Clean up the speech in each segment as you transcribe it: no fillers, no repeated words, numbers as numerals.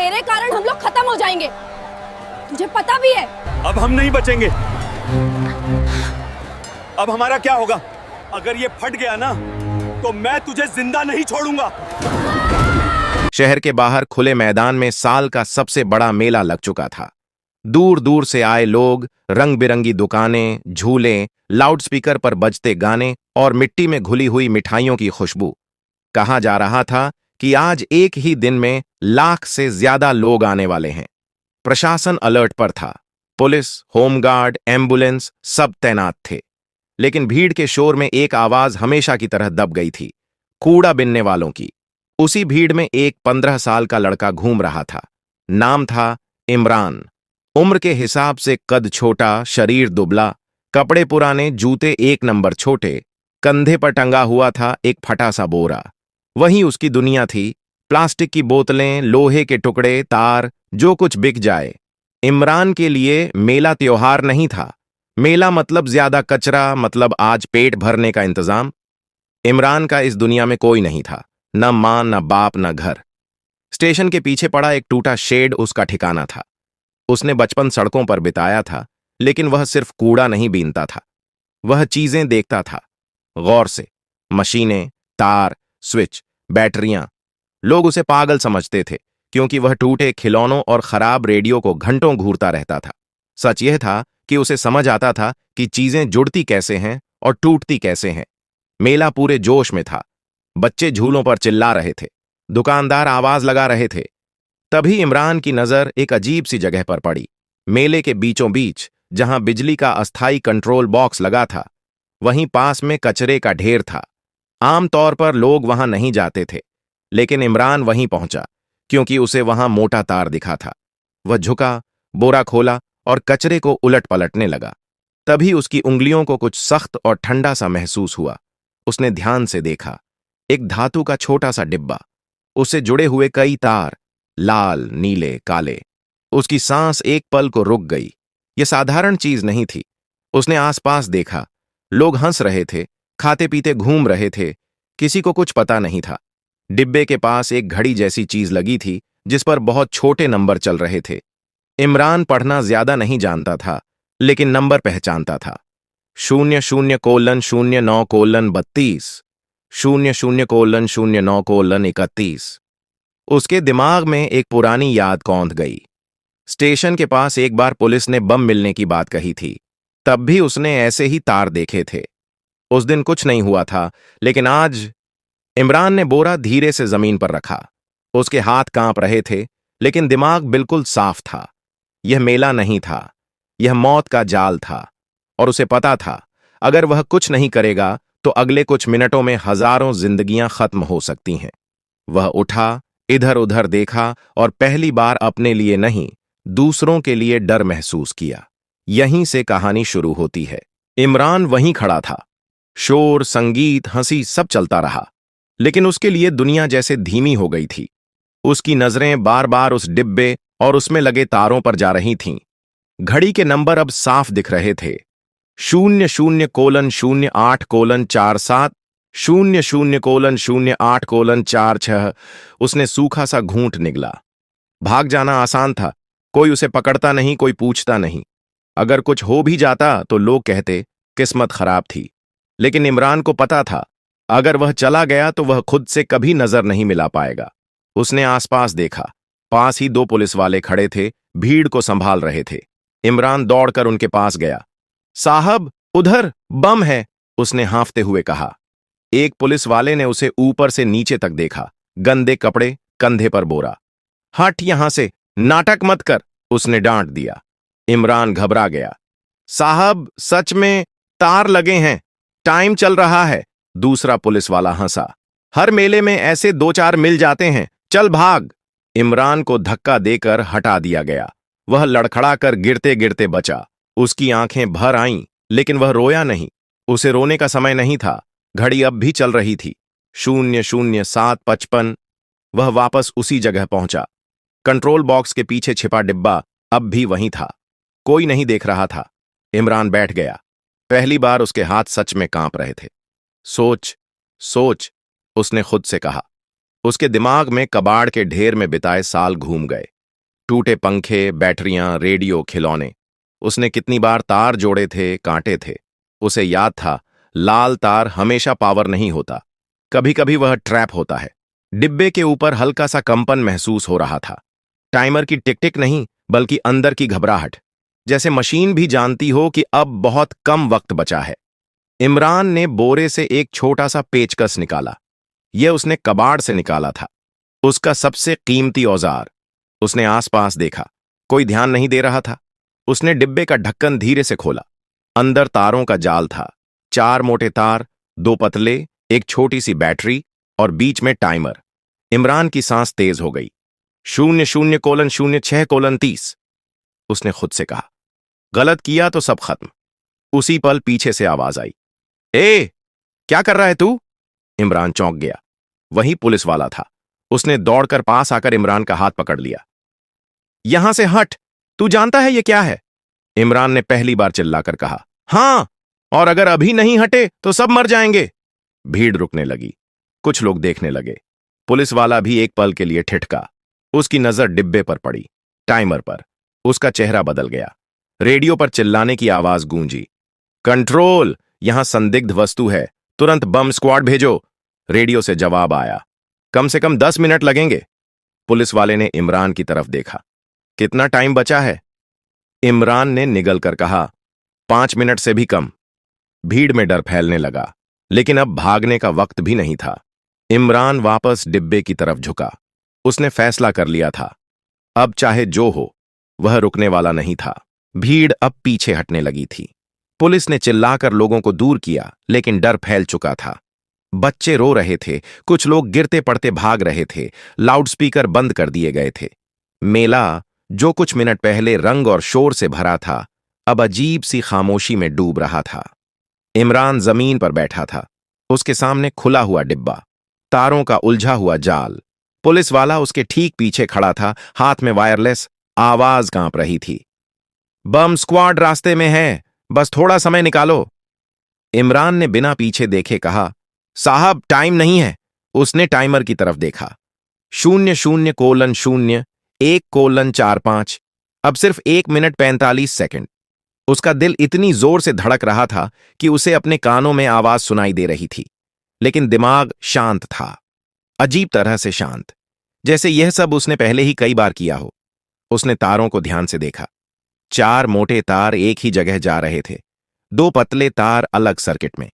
तेरे कारण हम लोग खत्म हो जाएंगे, तुझे पता भी है। अब हम नहीं बचेंगे। अब हमारा क्या होगा? अगर ये फट गया ना तो मैं तुझे जिंदा नहीं छोड़ूंगा। शहर के बाहर खुले मैदान में साल का सबसे बड़ा मेला लग चुका था। दूर दूर से आए लोग, रंग बिरंगी दुकानें, झूले, लाउडस्पीकर पर बजते गाने और मिट्टी में घुली हुई मिठाइयों की खुशबू। कहा जा रहा था कि आज एक ही दिन में लाख से ज्यादा लोग आने वाले हैं। प्रशासन अलर्ट पर था। पुलिस, होमगार्ड, एम्बुलेंस सब तैनात थे। लेकिन भीड़ के शोर में एक आवाज हमेशा की तरह दब गई थी, कूड़ा बिनने वालों की। उसी भीड़ में एक 15 साल का लड़का घूम रहा था। नाम था इमरान। उम्र के हिसाब से कद छोटा, शरीर दुबला, कपड़े पुराने, जूते 1 नंबर छोटे, कंधे पर टंगा हुआ था एक फटा सा बोरा। वहीं उसकी दुनिया थी, प्लास्टिक की बोतलें, लोहे के टुकड़े, तार, जो कुछ बिक जाए। इमरान के लिए मेला त्योहार नहीं था। मेला मतलब ज्यादा कचरा, मतलब आज पेट भरने का इंतजाम। इमरान का इस दुनिया में कोई नहीं था, न मां, न बाप, न घर। स्टेशन के पीछे पड़ा एक टूटा शेड उसका ठिकाना था। उसने बचपन सड़कों पर बिताया था, लेकिन वह सिर्फ कूड़ा नहीं बीनता था, वह चीजें देखता था गौर से। मशीनें, तार, स्विच, बैटरियां। लोग उसे पागल समझते थे क्योंकि वह टूटे खिलौनों और खराब रेडियो को घंटों घूरता रहता था। सच यह था कि उसे समझ आता था कि चीजें जुड़ती कैसे हैं और टूटती कैसे हैं। मेला पूरे जोश में था। बच्चे झूलों पर चिल्ला रहे थे, दुकानदार आवाज लगा रहे थे। तभी इमरान की नजर एक अजीब सी जगह पर पड़ी। मेले के बीचों बीच, जहां बिजली का अस्थायी कंट्रोल बॉक्स लगा था, वहीं पास में कचरे का ढेर था। आमतौर पर लोग वहां नहीं जाते थे, लेकिन इमरान वहीं पहुंचा क्योंकि उसे वहां मोटा तार दिखा था। वह झुका, बोरा खोला और कचरे को उलट पलटने लगा। तभी उसकी उंगलियों को कुछ सख्त और ठंडा सा महसूस हुआ। उसने ध्यान से देखा, एक धातु का छोटा सा डिब्बा, उससे जुड़े हुए कई तार, लाल, नीले, काले। उसकी सांस एक पल को रुक गई। यह साधारण चीज नहीं थी। उसने आसपास देखा, लोग हंस रहे थे, खाते पीते घूम रहे थे, किसी को कुछ पता नहीं था। डिब्बे के पास एक घड़ी जैसी चीज लगी थी जिस पर बहुत छोटे नंबर चल रहे थे। इमरान पढ़ना ज्यादा नहीं जानता था, लेकिन नंबर पहचानता था। 00:09:32, 00:09:31। उसके दिमाग में एक पुरानी याद कौंध गई। स्टेशन के पास एक बार पुलिस ने बम मिलने की बात कही थी। तब भी उसने ऐसे ही तार देखे थे। उस दिन कुछ नहीं हुआ था, लेकिन आज। इमरान ने बोरा धीरे से जमीन पर रखा। उसके हाथ कांप रहे थे, लेकिन दिमाग बिल्कुल साफ था। यह मेला नहीं था, यह मौत का जाल था। और उसे पता था, अगर वह कुछ नहीं करेगा तो अगले कुछ मिनटों में हजारों जिंदगियां खत्म हो सकती हैं। वह उठा, इधर उधर देखा और पहली बार अपने लिए नहीं, दूसरों के लिए डर महसूस किया। यहीं से कहानी शुरू होती है। इमरान वहीं खड़ा था। शोर, संगीत, हंसी सब चलता रहा, लेकिन उसके लिए दुनिया जैसे धीमी हो गई थी। उसकी नजरें बार बार उस डिब्बे और उसमें लगे तारों पर जा रही थीं। घड़ी के नंबर अब साफ दिख रहे थे। 00:08:47, 00:08:46। उसने सूखा सा घूंट निगला। भाग जाना आसान था, कोई उसे पकड़ता नहीं, कोई पूछता नहीं। अगर कुछ हो भी जाता तो लोग कहते किस्मत खराब थी। लेकिन इमरान को पता था, अगर वह चला गया तो वह खुद से कभी नजर नहीं मिला पाएगा। उसने आसपास देखा, पास ही 2 पुलिस वाले खड़े थे, भीड़ को संभाल रहे थे। इमरान दौड़कर उनके पास गया। साहब, उधर बम है, उसने हांफते हुए कहा। एक पुलिस वाले ने उसे ऊपर से नीचे तक देखा, गंदे कपड़े, कंधे पर बोरा। हट यहां से, नाटक मत कर, उसने डांट दिया। इमरान घबरा गया। साहब, सच में तार लगे हैं, टाइम चल रहा है, दूसरा पुलिस वाला हंसा। हर मेले में ऐसे 2-4 मिल जाते हैं, चल भाग। इमरान को धक्का देकर हटा दिया गया। वह लड़खड़ाकर गिरते गिरते बचा। उसकी आंखें भर आईं, लेकिन वह रोया नहीं। उसे रोने का समय नहीं था। घड़ी अब भी चल रही थी। 00:07:55। वह वापस उसी जगह पहुंचा। कंट्रोल बॉक्स के पीछे छिपा डिब्बा अब भी वहीं था। कोई नहीं देख रहा था। इमरान बैठ गया। पहली बार उसके हाथ सच में कांप रहे थे। सोच, सोच, उसने खुद से कहा। उसके दिमाग में कबाड़ के ढेर में बिताए साल घूम गए। टूटे पंखे, बैटरियां, रेडियो, खिलौने। उसने कितनी बार तार जोड़े थे, कांटे थे। उसे याद था, लाल तार हमेशा पावर नहीं होता, कभी कभी वह ट्रैप होता है। डिब्बे के ऊपर हल्का सा कंपन महसूस हो रहा था। टाइमर की टिक टिक नहीं, बल्कि अंदर की घबराहट, जैसे मशीन भी जानती हो कि अब बहुत कम वक्त बचा है। इमरान ने बोरे से एक छोटा सा पेचकस निकाला। यह उसने कबाड़ से निकाला था, उसका सबसे कीमती औजार। उसने आसपास देखा, कोई ध्यान नहीं दे रहा था। उसने डिब्बे का ढक्कन धीरे से खोला। अंदर तारों का जाल था, 4 मोटे तार, 2 पतले, एक छोटी सी बैटरी और बीच में टाइमर। इमरान की सांस तेज हो गई। 00:06:30 उसने खुद से कहा। गलत किया तो सब खत्म। उसी पल पीछे से आवाज आई, ए, क्या कर रहा है तू? इमरान चौंक गया। वही पुलिस वाला था। उसने दौड़कर पास आकर इमरान का हाथ पकड़ लिया। यहां से हट, तू जानता है ये क्या है? इमरान ने पहली बार चिल्लाकर कहा। हां, और अगर अभी नहीं हटे तो सब मर जाएंगे। भीड़ रुकने लगी, कुछ लोग देखने लगे। पुलिस वाला भी एक पल के लिए ठिठका। उसकी नजर डिब्बे पर पड़ी, टाइमर पर। उसका चेहरा बदल गया। रेडियो पर चिल्लाने की आवाज गूंजी, कंट्रोल, यहां संदिग्ध वस्तु है, तुरंत बम स्क्वाड भेजो। रेडियो से जवाब आया, कम से कम 10 मिनट लगेंगे। पुलिस वाले ने इमरान की तरफ देखा। कितना टाइम बचा है? इमरान ने निगल कर कहा, 5 मिनट से भी कम। भीड़ में डर फैलने लगा, लेकिन अब भागने का वक्त भी नहीं था। इमरान वापस डिब्बे की तरफ झुका। उसने फैसला कर लिया था, अब चाहे जो हो, वह रुकने वाला नहीं था। भीड़ अब पीछे हटने लगी थी। पुलिस ने चिल्लाकर लोगों को दूर किया, लेकिन डर फैल चुका था। बच्चे रो रहे थे, कुछ लोग गिरते पड़ते भाग रहे थे, लाउडस्पीकर बंद कर दिए गए थे। मेला, जो कुछ मिनट पहले रंग और शोर से भरा था, अब अजीब सी खामोशी में डूब रहा था। इमरान जमीन पर बैठा था। उसके सामने खुला हुआ डिब्बा, तारों का उलझा हुआ जाल। पुलिस वाला उसके ठीक पीछे खड़ा था, हाथ में वायरलेस। आवाज कांप रही थी, बम स्क्वाड रास्ते में है, बस थोड़ा समय निकालो। इमरान ने बिना पीछे देखे कहा, साहब टाइम नहीं है। उसने टाइमर की तरफ देखा। 00:01:45, अब सिर्फ 1 मिनट 45 सेकंड। उसका दिल इतनी जोर से धड़क रहा था कि उसे अपने कानों में आवाज सुनाई दे रही थी, लेकिन दिमाग शांत था, अजीब तरह से शांत, जैसे यह सब उसने पहले ही कई बार किया हो। उसने तारों को ध्यान से देखा। 4 मोटे तार एक ही जगह जा रहे थे, 2 पतले तार अलग सर्किट में।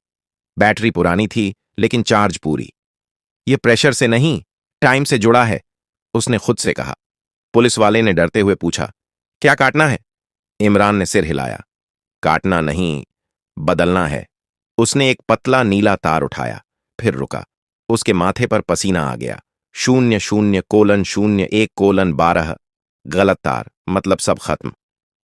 बैटरी पुरानी थी, लेकिन चार्ज पूरी। यह प्रेशर से नहीं, टाइम से जुड़ा है, उसने खुद से कहा। पुलिस वाले ने डरते हुए पूछा, क्या काटना है? इमरान ने सिर हिलाया। काटना नहीं, बदलना है। उसने एक पतला नीला तार उठाया, फिर रुका। उसके माथे पर पसीना आ गया। 00:01:12, गलत तार, मतलब सब खत्म।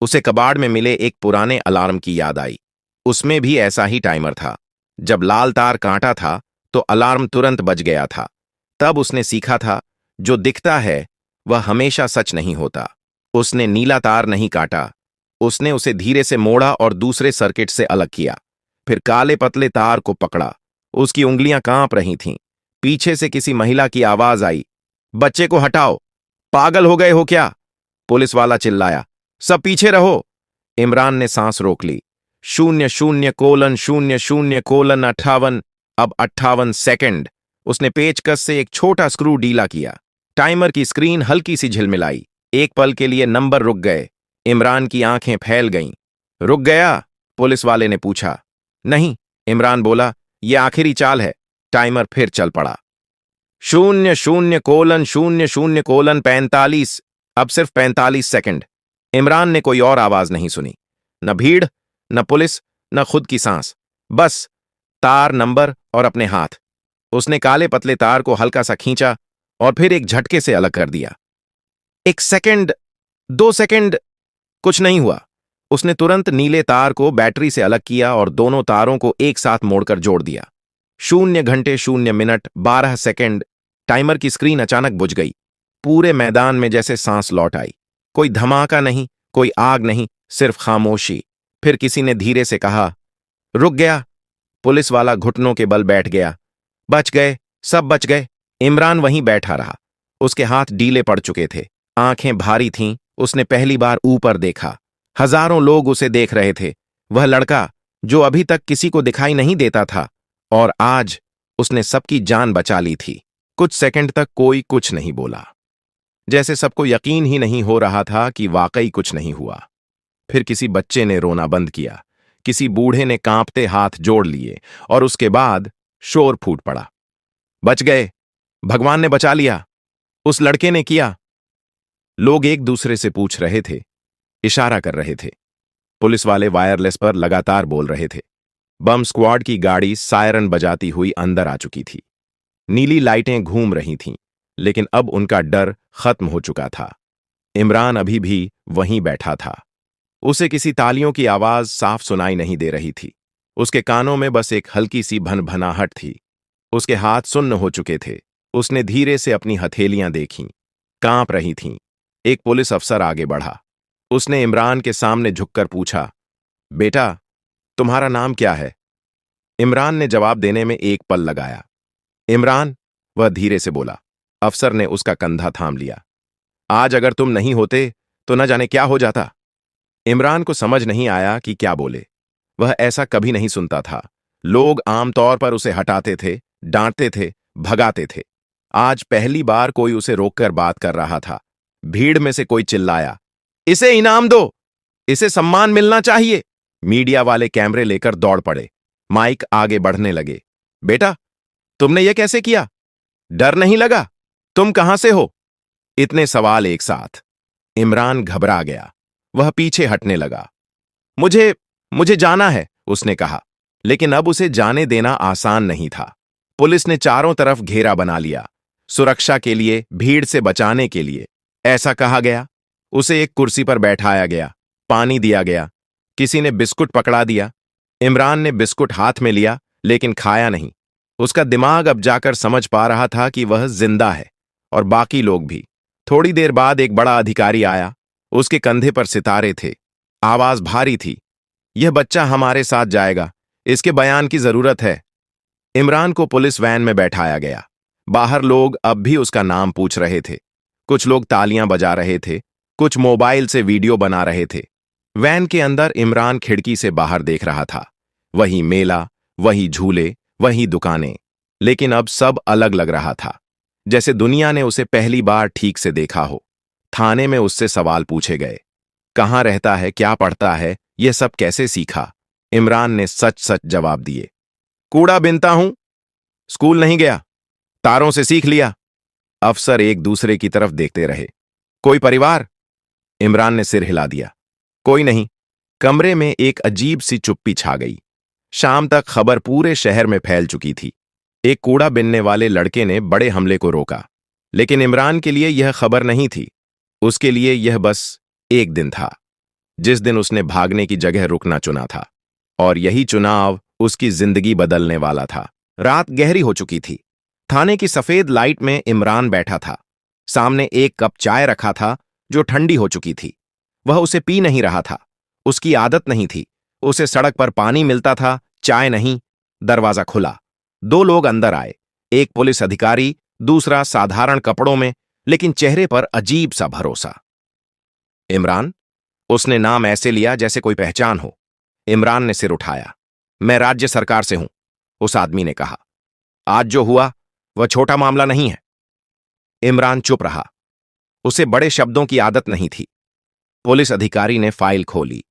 उसे कबाड़ में मिले एक पुराने अलार्म की याद आई। उसमें भी ऐसा ही टाइमर था। जब लाल तार काटा था तो अलार्म तुरंत बज गया था। तब उसने सीखा था, जो दिखता है वह हमेशा सच नहीं होता। उसने नीला तार नहीं काटा, उसने उसे धीरे से मोड़ा और दूसरे सर्किट से अलग किया। फिर काले पतले तार को पकड़ा। उसकी उंगलियां कांप रही थीं। पीछे से किसी महिला की आवाज आई, बच्चे को हटाओ, पागल हो गए हो क्या? पुलिस वाला चिल्लाया, सब पीछे रहो। इमरान ने सांस रोक ली। 00:00:58, अब 58 सेकंड। उसने पेचकस से एक छोटा स्क्रू ढीला किया। टाइमर की स्क्रीन हल्की सी झिलमिलाई। एक पल के लिए नंबर रुक गए। इमरान की आंखें फैल गईं। रुक गया? पुलिस वाले ने पूछा। नहीं, इमरान बोला, यह आखिरी चाल है। टाइमर फिर चल पड़ा। 00:00:45, अब सिर्फ 45 सेकंड। इमरान ने कोई और आवाज नहीं सुनी, न भीड़, न पुलिस, न खुद की सांस, बस तार, नंबर और अपने हाथ। उसने काले पतले तार को हल्का सा खींचा और फिर एक झटके से अलग कर दिया। 1 सेकंड, 2 सेकंड, कुछ नहीं हुआ। उसने तुरंत नीले तार को बैटरी से अलग किया और दोनों तारों को एक साथ मोड़कर जोड़ दिया। 0:00:00:12। टाइमर की स्क्रीन अचानक बुझ गई। पूरे मैदान में जैसे सांस लौट आई। कोई धमाका नहीं, कोई आग नहीं, सिर्फ खामोशी। फिर किसी ने धीरे से कहा, रुक गया। पुलिस वाला घुटनों के बल बैठ गया। बच गए, सब बच गए। इमरान वहीं बैठा रहा। उसके हाथ डीले पड़ चुके थे, आंखें भारी थीं। उसने पहली बार ऊपर देखा। हजारों लोग उसे देख रहे थे। वह लड़का जो अभी तक किसी को दिखाई नहीं देता था, और आज उसने सबकी जान बचा ली थी। कुछ सेकंड तक कोई कुछ नहीं बोला, जैसे सबको यकीन ही नहीं हो रहा था कि वाकई कुछ नहीं हुआ। फिर किसी बच्चे ने रोना बंद किया, किसी बूढ़े ने कांपते हाथ जोड़ लिए, और उसके बाद शोर फूट पड़ा। बच गए, भगवान ने बचा लिया, उस लड़के ने किया। लोग एक दूसरे से पूछ रहे थे, इशारा कर रहे थे। पुलिस वाले वायरलेस पर लगातार बोल रहे थे। बम स्क्वाड की गाड़ी सायरन बजाती हुई अंदर आ चुकी थी। नीली लाइटें घूम रही थीं, लेकिन अब उनका डर खत्म हो चुका था। इमरान अभी भी वहीं बैठा था। उसे किसी तालियों की आवाज साफ सुनाई नहीं दे रही थी। उसके कानों में बस एक हल्की सी भनभनाहट थी। उसके हाथ सुन्न हो चुके थे। उसने धीरे से अपनी हथेलियां देखीं, कांप रही थीं। एक पुलिस अफसर आगे बढ़ा। उसने इमरान के सामने झुककर पूछा, बेटा, तुम्हारा नाम क्या है? इमरान ने जवाब देने में एक पल लगाया। इमरान, वह धीरे से बोला। अफसर ने उसका कंधा थाम लिया। आज अगर तुम नहीं होते तो न जाने क्या हो जाता। इमरान को समझ नहीं आया कि क्या बोले। वह ऐसा कभी नहीं सुनता था। लोग आमतौर पर उसे हटाते थे, डांटते थे, भगाते थे। आज पहली बार कोई उसे रोककर बात कर रहा था। भीड़ में से कोई चिल्लाया, इसे इनाम दो, इसे सम्मान मिलना चाहिए। मीडिया वाले कैमरे लेकर दौड़ पड़े। माइक आगे बढ़ने लगे। बेटा, तुमने यह कैसे किया? डर नहीं लगा? तुम कहां से हो? इतने सवाल एक साथ। इमरान घबरा गया। वह पीछे हटने लगा। मुझे जाना है, उसने कहा, लेकिन अब उसे जाने देना आसान नहीं था। पुलिस ने चारों तरफ घेरा बना लिया, सुरक्षा के लिए, भीड़ से बचाने के लिए। ऐसा कहा गया। उसे एक कुर्सी पर बैठाया गया, पानी दिया गया, किसी ने बिस्कुट पकड़ा दिया। इमरान ने बिस्कुट हाथ में लिया, लेकिन खाया नहीं। उसका दिमाग अब जाकर समझ पा रहा था कि वह जिंदा है, और बाकी लोग भी। थोड़ी देर बाद एक बड़ा अधिकारी आया। उसके कंधे पर सितारे थे, आवाज भारी थी। यह बच्चा हमारे साथ जाएगा, इसके बयान की जरूरत है। इमरान को पुलिस वैन में बैठाया गया। बाहर लोग अब भी उसका नाम पूछ रहे थे। कुछ लोग तालियां बजा रहे थे, कुछ मोबाइल से वीडियो बना रहे थे। वैन के अंदर इमरान खिड़की से बाहर देख रहा था। वही मेला, वही झूले, वही दुकानें, लेकिन अब सब अलग लग रहा था, जैसे दुनिया ने उसे पहली बार ठीक से देखा हो। थाने में उससे सवाल पूछे गए, कहाँ रहता है, क्या पढ़ता है, यह सब कैसे सीखा? इमरान ने सच सच जवाब दिए। कूड़ा बीनता हूं, स्कूल नहीं गया, तारों से सीख लिया। अफसर एक दूसरे की तरफ देखते रहे। कोई परिवार? इमरान ने सिर हिला दिया। कोई नहीं। कमरे में एक अजीब सी चुप्पी छा गई। शाम तक खबर पूरे शहर में फैल चुकी थी। एक कूड़ा बीनने वाले लड़के ने बड़े हमले को रोका, लेकिन इमरान के लिए यह खबर नहीं थी। उसके लिए यह बस एक दिन था, जिस दिन उसने भागने की जगह रुकना चुना था, और यही चुनाव उसकी जिंदगी बदलने वाला था। रात गहरी हो चुकी थी। थाने की सफेद लाइट में इमरान बैठा था। सामने एक कप चाय रखा था, जो ठंडी हो चुकी थी। वह उसे पी नहीं रहा था, उसकी आदत नहीं थी। उसे सड़क पर पानी मिलता था, चाय नहीं। दरवाजा खुला। दो लोग अंदर आए, एक पुलिस अधिकारी, दूसरा साधारण कपड़ों में, लेकिन चेहरे पर अजीब सा भरोसा। इमरान, उसने नाम ऐसे लिया जैसे कोई पहचान हो। इमरान ने सिर उठाया। मैं राज्य सरकार से हूं, उस आदमी ने कहा। आज जो हुआ वह छोटा मामला नहीं है। इमरान चुप रहा। उसे बड़े शब्दों की आदत नहीं थी। पुलिस अधिकारी ने फाइल खोली।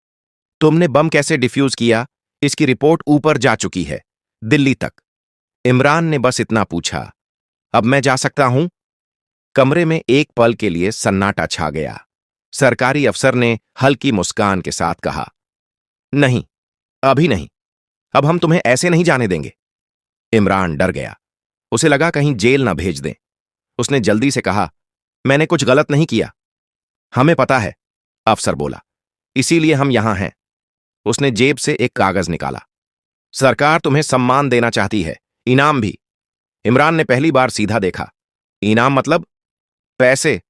तुमने बम कैसे डिफ्यूज किया, इसकी रिपोर्ट ऊपर जा चुकी है, दिल्ली तक। इमरान ने बस इतना पूछा। अब मैं जा सकता हूं? कमरे में एक पल के लिए सन्नाटा छा गया। सरकारी अफसर ने हल्की मुस्कान के साथ कहा, नहीं, अभी नहीं। अब हम तुम्हें ऐसे नहीं जाने देंगे। इमरान डर गया। उसे लगा कहीं जेल ना भेज दें। उसने जल्दी से कहा, मैंने कुछ गलत नहीं किया। हमें पता है, अफसर बोला, इसीलिए हम यहां हैं। उसने जेब से एक कागज निकाला। सरकार तुम्हें सम्मान देना चाहती है, इनाम भी। इमरान ने पहली बार सीधा देखा। इनाम मतलब? पैसे,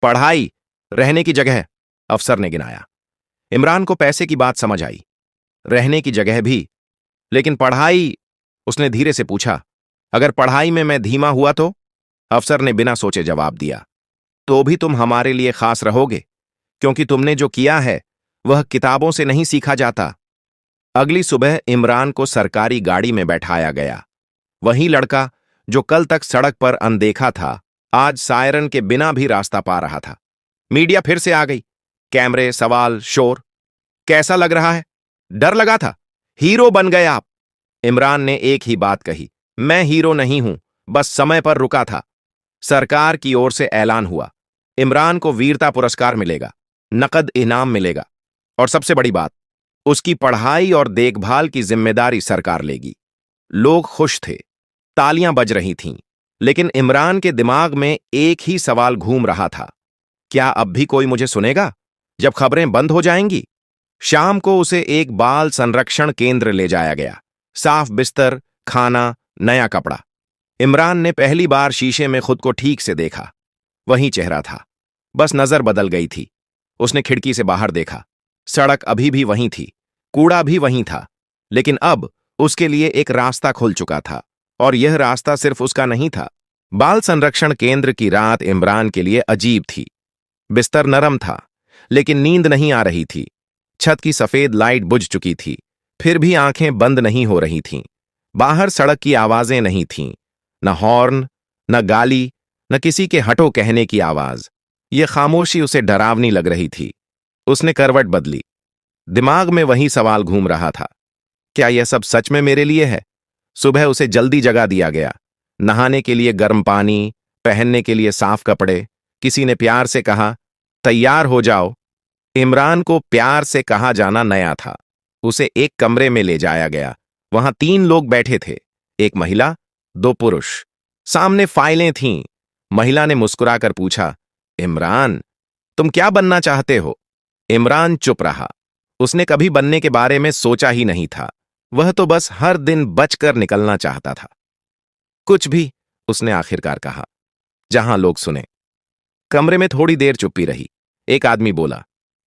पढ़ाई, रहने की जगह, अफसर ने गिनाया। इमरान को पैसे की बात समझ आई, रहने की जगह भी, लेकिन पढ़ाई? उसने धीरे से पूछा, अगर पढ़ाई में मैं धीमा हुआ तो? अफसर ने बिना सोचे जवाब दिया। तो भी तुम हमारे लिए खास रहोगे, क्योंकि तुमने जो किया है वह किताबों से नहीं सीखा जाता। अगली सुबह इमरान को सरकारी गाड़ी में बैठाया गया। वही लड़का जो कल तक सड़क पर अनदेखा था, आज सायरन के बिना भी रास्ता पा रहा था। मीडिया फिर से आ गई। कैमरे, सवाल, शोर। कैसा लग रहा है? डर लगा था? हीरो बन गए आप। इमरान ने एक ही बात कही, मैं हीरो नहीं हूं, बस समय पर रुका था। सरकार की ओर से ऐलान हुआ, इमरान को वीरता पुरस्कार मिलेगा, नकद इनाम मिलेगा, और सबसे बड़ी बात, उसकी पढ़ाई और देखभाल की जिम्मेदारी सरकार लेगी। लोग खुश थे, तालियां बज रही थीं, लेकिन इमरान के दिमाग में एक ही सवाल घूम रहा था, क्या अब भी कोई मुझे सुनेगा जब खबरें बंद हो जाएंगी? शाम को उसे एक बाल संरक्षण केंद्र ले जाया गया। साफ बिस्तर, खाना, नया कपड़ा। इमरान ने पहली बार शीशे में खुद को ठीक से देखा। वही चेहरा था, बस नजर बदल गई थी। उसने खिड़की से बाहर देखा। सड़क अभी भी वहीं थी, कूड़ा भी वहीं था, लेकिन अब उसके लिए एक रास्ता खुल चुका था, और यह रास्ता सिर्फ उसका नहीं था। बाल संरक्षण केंद्र की रात इमरान के लिए अजीब थी। बिस्तर नरम था, लेकिन नींद नहीं आ रही थी। छत की सफेद लाइट बुझ चुकी थी, फिर भी आंखें बंद नहीं हो रही थीं। बाहर सड़क की आवाजें नहीं थीं, न हॉर्न, न गाली, न किसी के हटो कहने की आवाज। यह खामोशी उसे डरावनी लग रही थी। उसने करवट बदली। दिमाग में वही सवाल घूम रहा था, क्या यह सब सच में मेरे लिए है? सुबह उसे जल्दी जगा दिया गया। नहाने के लिए गर्म पानी, पहनने के लिए साफ कपड़े। किसी ने प्यार से कहा, तैयार हो जाओ। इमरान को प्यार से कहा जाना नया था। उसे एक कमरे में ले जाया गया। वहां 3 लोग बैठे थे, एक महिला, 2 पुरुष। सामने फाइलें थीं। महिला ने मुस्कुराकर पूछा, इमरान, तुम क्या बनना चाहते हो? इमरान चुप रहा। उसने कभी बनने के बारे में सोचा ही नहीं था। वह तो बस हर दिन बचकर निकलना चाहता था। कुछ भी, उसने आखिरकार कहा, जहां लोग सुने। कमरे में थोड़ी देर चुप्पी रही। एक आदमी बोला,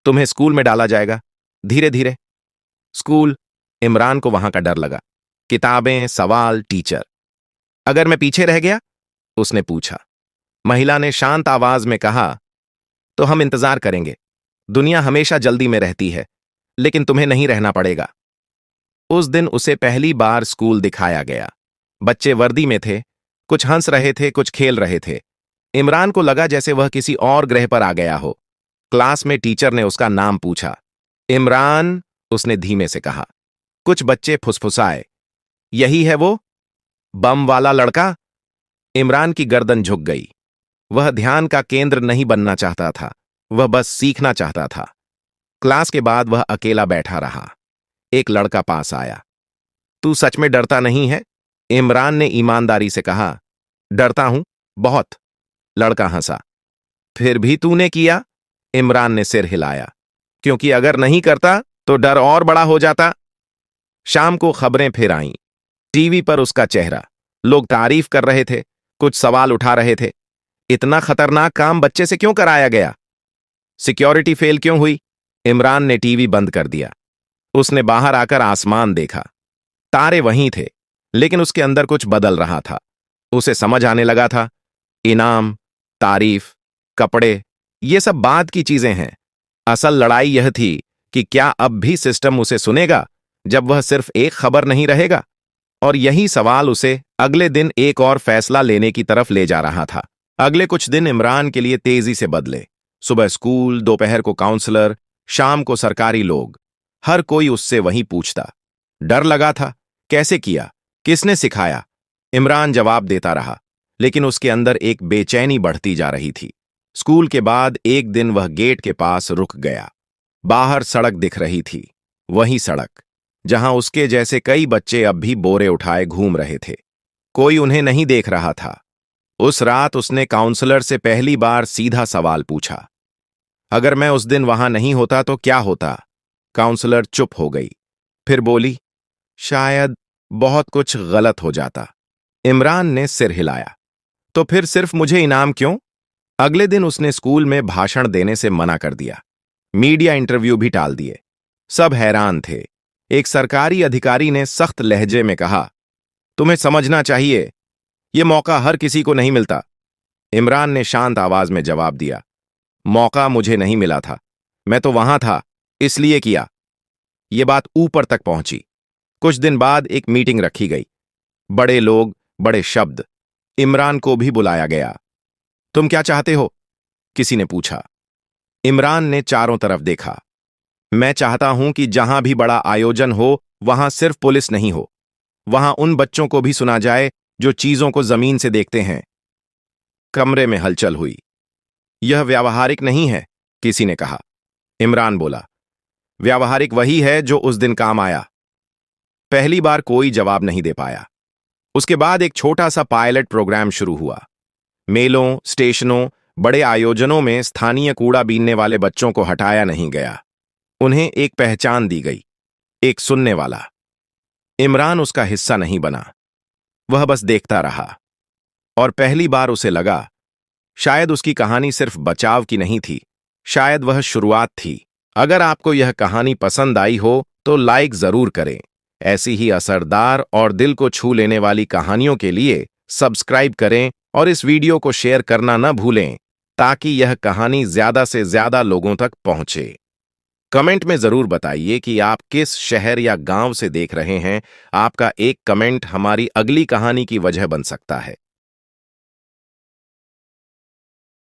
तुम्हें स्कूल में डाला जाएगा, धीरे धीरे। स्कूल? इमरान को वहां का डर लगा। किताबें, सवाल, टीचर। अगर मैं पीछे रह गया? उसने पूछा। महिला ने शांत आवाज में कहा, तो हम इंतजार करेंगे। दुनिया हमेशा जल्दी में रहती है, लेकिन तुम्हें नहीं रहना पड़ेगा। उस दिन उसे पहली बार स्कूल दिखाया गया। बच्चे वर्दी में थे, कुछ हंस रहे थे, कुछ खेल रहे थे। इमरान को लगा जैसे वह किसी और ग्रह पर आ गया हो। क्लास में टीचर ने उसका नाम पूछा। इमरान, उसने धीमे से कहा। कुछ बच्चे फुसफुसाए, यही है वो बम वाला लड़का? इमरान की गर्दन झुक गई। वह ध्यान का केंद्र नहीं बनना चाहता था, वह बस सीखना चाहता था। क्लास के बाद वह अकेला बैठा रहा। एक लड़का पास आया। तू सच में डरता नहीं है? इमरान ने ईमानदारी से कहा। डरता हूं, बहुत। लड़का हंसा। फिर भी तूने किया? इमरान ने सिर हिलाया। क्योंकि अगर नहीं करता तो डर और बड़ा हो जाता। शाम को खबरें फिर आईं। टीवी पर उसका चेहरा। लोग तारीफ कर रहे थे, कुछ सवाल उठा रहे थे। इतना खतरनाक काम बच्चे से क्यों कराया गया? सिक्योरिटी फेल क्यों हुई? इमरान ने टीवी बंद कर दिया। उसने बाहर आकर आसमान देखा। तारे वहीं थे, लेकिन उसके अंदर कुछ बदल रहा था। उसे समझ आने लगा था, इनाम, तारीफ, कपड़े, ये सब बाद की चीजें हैं। असल लड़ाई यह थी कि क्या अब भी सिस्टम उसे सुनेगा जब वह सिर्फ एक खबर नहीं रहेगा? और यही सवाल उसे अगले दिन एक और फैसला लेने की तरफ ले जा रहा था। अगले कुछ दिन इमरान के लिए तेजी से बदले। सुबह स्कूल, दोपहर को काउंसलर, शाम को सरकारी लोग। हर कोई उससे वही पूछता। डर लगा था, कैसे किया, किसने सिखाया? इमरान जवाब देता रहा, लेकिन उसके अंदर एक बेचैनी बढ़ती जा रही थी। स्कूल के बाद एक दिन वह गेट के पास रुक गया। बाहर सड़क दिख रही थी, वही सड़क जहां उसके जैसे कई बच्चे अब भी बोरे उठाए घूम रहे थे। कोई उन्हें नहीं देख रहा था। उस रात उसने काउंसलर से पहली बार सीधा सवाल पूछा, अगर मैं उस दिन वहां नहीं होता तो क्या होता? काउंसलर चुप हो गई, फिर बोली, शायद बहुत कुछ गलत हो जाता। इमरान ने सिर हिलाया। तो फिर सिर्फ मुझे इनाम क्यों? अगले दिन उसने स्कूल में भाषण देने से मना कर दिया। मीडिया इंटरव्यू भी टाल दिए। सब हैरान थे। एक सरकारी अधिकारी ने सख्त लहजे में कहा, तुम्हें समझना चाहिए, यह मौका हर किसी को नहीं मिलता। इमरान ने शांत आवाज में जवाब दिया, मौका मुझे नहीं मिला था, मैं तो वहां था, इसलिए किया। ये बात ऊपर तक पहुंची। कुछ दिन बाद एक मीटिंग रखी गई। बड़े लोग, बड़े शब्द। इमरान को भी बुलाया गया। तुम क्या चाहते हो? किसी ने पूछा। इमरान ने चारों तरफ देखा। मैं चाहता हूं कि जहां भी बड़ा आयोजन हो, वहां सिर्फ पुलिस नहीं हो। वहां उन बच्चों को भी सुना जाए जो चीजों को जमीन से देखते हैं। कमरे में हलचल हुई। यह व्यावहारिक नहीं है, किसी ने कहा। इमरान बोला, व्यावहारिक वही है जो उस दिन काम आया। पहली बार कोई जवाब नहीं दे पाया। उसके बाद एक छोटा सा पायलट प्रोग्राम शुरू हुआ। मेलों, स्टेशनों, बड़े आयोजनों में स्थानीय कूड़ा बीनने वाले बच्चों को हटाया नहीं गया। उन्हें एक पहचान दी गई, एक सुनने वाला। इमरान उसका हिस्सा नहीं बना। वह बस देखता रहा। और पहली बार उसे लगा, शायद उसकी कहानी सिर्फ बचाव की नहीं थी, शायद वह शुरुआत थी। अगर आपको यह कहानी पसंद आई हो तो लाइक जरूर करें। ऐसी ही असरदार और दिल को छू लेने वाली कहानियों के लिए सब्सक्राइब करें और इस वीडियो को शेयर करना न भूलें ताकि यह कहानी ज्यादा से ज्यादा लोगों तक पहुंचे। कमेंट में जरूर बताइए कि आप किस शहर या गांव से देख रहे हैं। आपका एक कमेंट हमारी अगली कहानी की वजह बन सकता है।